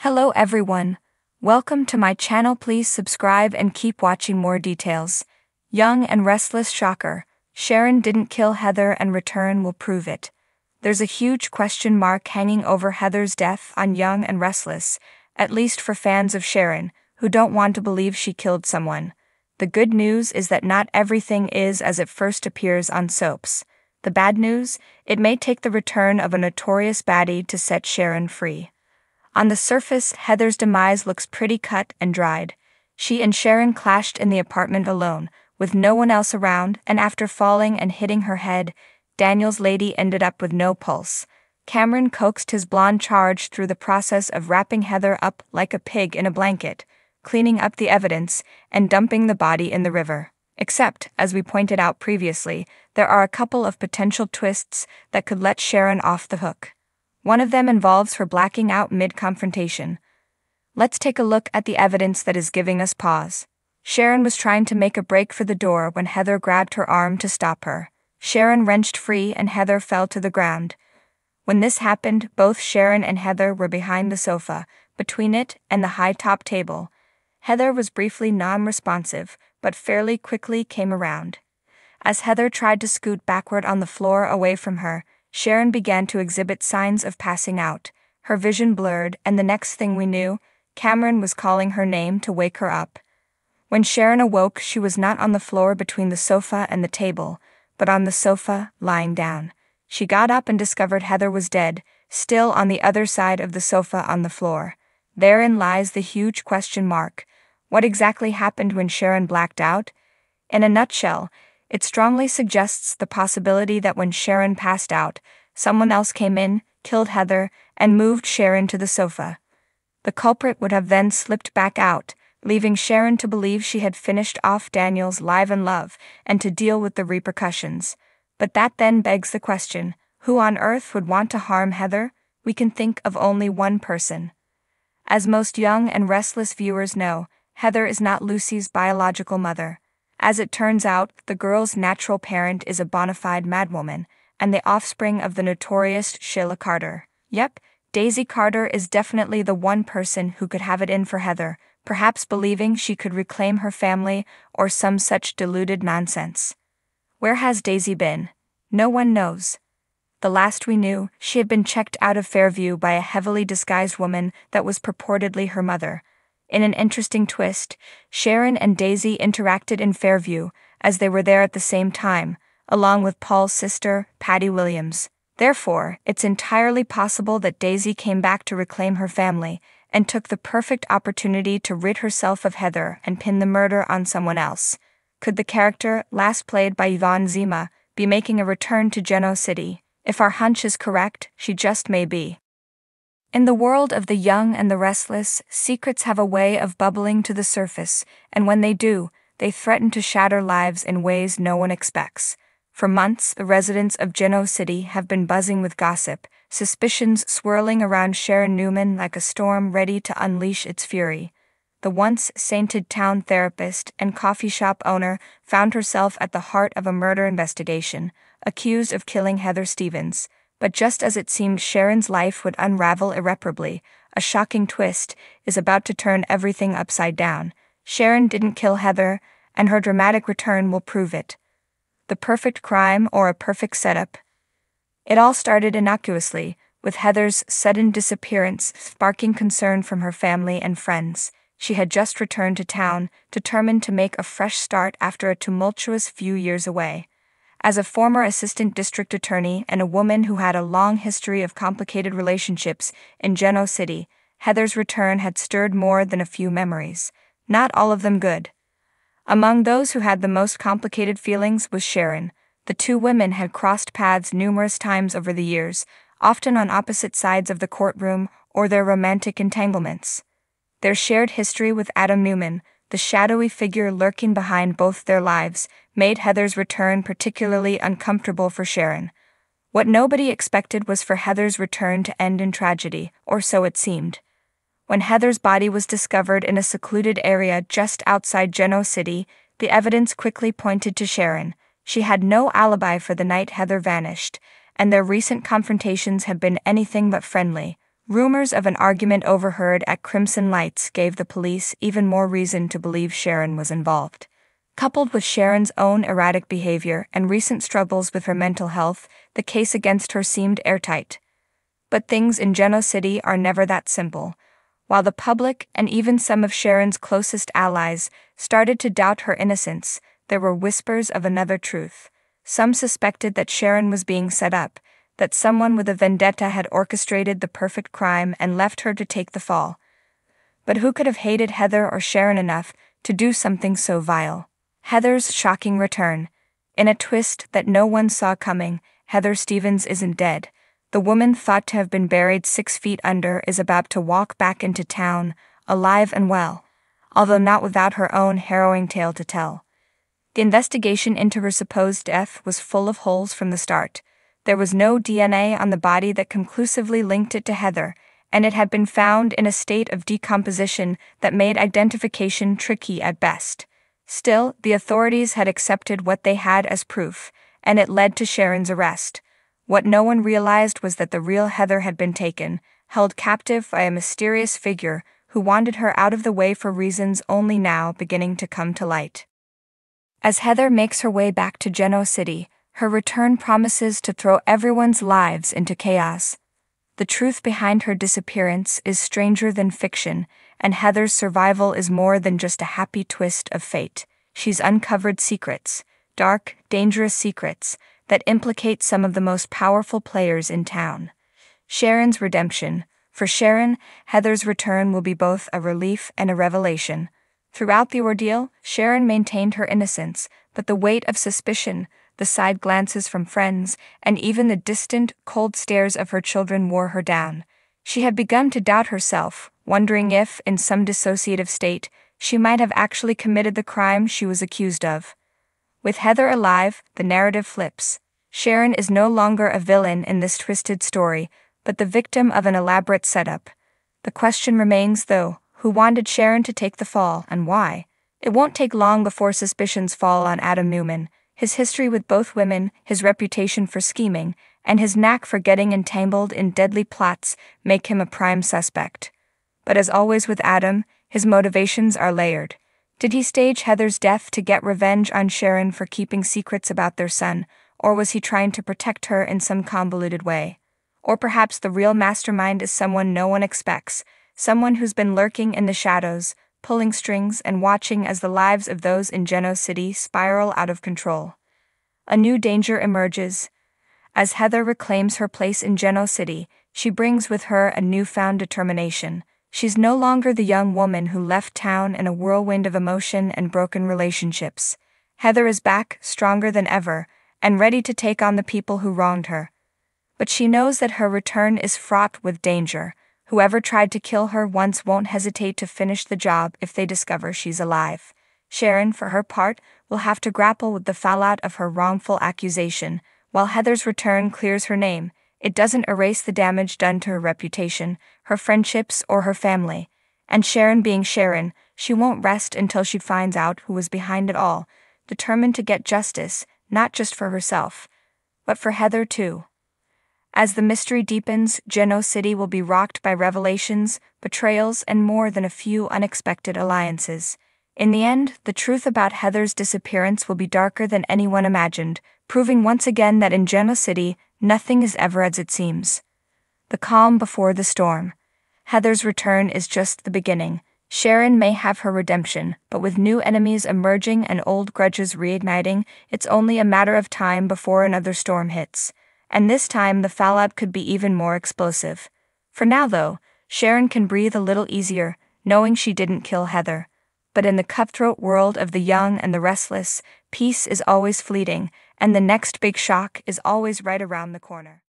Hello everyone. Welcome to my channel. Please subscribe and keep watching more details. Young and Restless shocker. Sharon didn't kill Heather and return will prove it. There's a huge question mark hanging over Heather's death on Young and Restless, at least for fans of Sharon, who don't want to believe she killed someone. The good news is that not everything is as it first appears on soaps. The bad news? It may take the return of a notorious baddie to set Sharon free. On the surface, Heather's demise looks pretty cut and dried. She and Sharon clashed in the apartment alone, with no one else around, and after falling and hitting her head, Daniel's lady ended up with no pulse. Cameron coaxed his blonde charge through the process of wrapping Heather up like a pig in a blanket, cleaning up the evidence, and dumping the body in the river. Except, as we pointed out previously, there are a couple of potential twists that could let Sharon off the hook. One of them involves her blacking out mid-confrontation. Let's take a look at the evidence that is giving us pause. Sharon was trying to make a break for the door when Heather grabbed her arm to stop her. Sharon wrenched free and Heather fell to the ground. When this happened, both Sharon and Heather were behind the sofa, between it and the high-top table. Heather was briefly non-responsive, but fairly quickly came around. As Heather tried to scoot backward on the floor away from her, Sharon began to exhibit signs of passing out. Her vision blurred, and the next thing we knew, Cameron was calling her name to wake her up. When Sharon awoke, she was not on the floor between the sofa and the table, but on the sofa, lying down. She got up and discovered Heather was dead, still on the other side of the sofa on the floor. Therein lies the huge question mark. What exactly happened when Sharon blacked out? In a nutshell, it strongly suggests the possibility that when Sharon passed out, someone else came in, killed Heather, and moved Sharon to the sofa. The culprit would have then slipped back out, leaving Sharon to believe she had finished off Daniel's life and love, and to deal with the repercussions. But that then begs the question, who on earth would want to harm Heather? We can think of only one person. As most Young and Restless viewers know, Heather is not Lucy's biological mother. As it turns out, the girl's natural parent is a bona fide madwoman, and the offspring of the notorious Sheila Carter. Yep, Daisy Carter is definitely the one person who could have it in for Heather, perhaps believing she could reclaim her family or some such deluded nonsense. Where has Daisy been? No one knows. The last we knew, she had been checked out of Fairview by a heavily disguised woman that was purportedly her mother. In an interesting twist, Sharon and Daisy interacted in Fairview, as they were there at the same time, along with Paul's sister, Patty Williams. Therefore, it's entirely possible that Daisy came back to reclaim her family, and took the perfect opportunity to rid herself of Heather and pin the murder on someone else. Could the character, last played by Yvonne Zima, be making a return to Geno City? If our hunch is correct, she just may be. In the world of the young and the restless, secrets have a way of bubbling to the surface, and when they do, they threaten to shatter lives in ways no one expects. For months, the residents of Geno City have been buzzing with gossip, suspicions swirling around Sharon Newman like a storm ready to unleash its fury. The once sainted town therapist and coffee shop owner found herself at the heart of a murder investigation, accused of killing Heather Stevens. But just as it seemed Sharon's life would unravel irreparably, a shocking twist is about to turn everything upside down. Sharon didn't kill Heather, and her dramatic return will prove it. The perfect crime or a perfect setup? It all started innocuously, with Heather's sudden disappearance sparking concern from her family and friends. She had just returned to town, determined to make a fresh start after a tumultuous few years away. As a former assistant district attorney and a woman who had a long history of complicated relationships in Geno City, Heather's return had stirred more than a few memories, not all of them good. Among those who had the most complicated feelings was Sharon. The two women had crossed paths numerous times over the years, often on opposite sides of the courtroom or their romantic entanglements. Their shared history with Adam Newman, the shadowy figure lurking behind both their lives, made Heather's return particularly uncomfortable for Sharon. What nobody expected was for Heather's return to end in tragedy, or so it seemed. When Heather's body was discovered in a secluded area just outside Geno City, the evidence quickly pointed to Sharon. She had no alibi for the night Heather vanished, and their recent confrontations had been anything but friendly. Rumors of an argument overheard at Crimson Lights gave the police even more reason to believe Sharon was involved. Coupled with Sharon's own erratic behavior and recent struggles with her mental health, the case against her seemed airtight. But things in Genoa City are never that simple. While the public and even some of Sharon's closest allies started to doubt her innocence, there were whispers of another truth. Some suspected that Sharon was being set up, that someone with a vendetta had orchestrated the perfect crime and left her to take the fall. But who could have hated Heather or Sharon enough to do something so vile? Heather's shocking return. In a twist that no one saw coming, Heather Stevens isn't dead. The woman thought to have been buried 6 feet under is about to walk back into town, alive and well, although not without her own harrowing tale to tell. The investigation into her supposed death was full of holes from the start. There was no DNA on the body that conclusively linked it to Heather, and it had been found in a state of decomposition that made identification tricky at best. Still, the authorities had accepted what they had as proof, and it led to Sharon's arrest. What no one realized was that the real Heather had been taken, held captive by a mysterious figure who wanted her out of the way for reasons only now beginning to come to light. As Heather makes her way back to Genoa City, her return promises to throw everyone's lives into chaos. The truth behind her disappearance is stranger than fiction, and Heather's survival is more than just a happy twist of fate. She's uncovered secrets, dark, dangerous secrets, that implicate some of the most powerful players in town. Sharon's redemption. For Sharon, Heather's return will be both a relief and a revelation. Throughout the ordeal, Sharon maintained her innocence, but the weight of suspicion, the side glances from friends, and even the distant, cold stares of her children wore her down. She had begun to doubt herself, wondering if, in some dissociative state, she might have actually committed the crime she was accused of. With Heather alive, the narrative flips. Sharon is no longer a villain in this twisted story, but the victim of an elaborate setup. The question remains, though, who wanted Sharon to take the fall, and why? It won't take long before suspicions fall on Adam Newman. His history with both women, his reputation for scheming, and his knack for getting entangled in deadly plots make him a prime suspect. But as always with Adam, his motivations are layered. Did he stage Heather's death to get revenge on Sharon for keeping secrets about their son, or was he trying to protect her in some convoluted way? Or perhaps the real mastermind is someone no one expects, someone who's been lurking in the shadows, pulling strings and watching as the lives of those in Genoa City spiral out of control. A new danger emerges. As Heather reclaims her place in Genoa City, she brings with her a newfound determination. She's no longer the young woman who left town in a whirlwind of emotion and broken relationships. Heather is back, stronger than ever, and ready to take on the people who wronged her. But she knows that her return is fraught with danger. Whoever tried to kill her once won't hesitate to finish the job if they discover she's alive. Sharon, for her part, will have to grapple with the fallout of her wrongful accusation. While Heather's return clears her name, it doesn't erase the damage done to her reputation, her friendships, or her family. And Sharon being Sharon, she won't rest until she finds out who was behind it all, determined to get justice, not just for herself, but for Heather too. As the mystery deepens, Genoa City will be rocked by revelations, betrayals, and more than a few unexpected alliances. In the end, the truth about Heather's disappearance will be darker than anyone imagined, proving once again that in Genoa City, nothing is ever as it seems. The calm before the storm. Heather's return is just the beginning. Sharon may have her redemption, but with new enemies emerging and old grudges reigniting, it's only a matter of time before another storm hits. And this time the fallout could be even more explosive. For now though, Sharon can breathe a little easier, knowing she didn't kill Heather. But in the cutthroat world of the young and the restless, peace is always fleeting, and the next big shock is always right around the corner.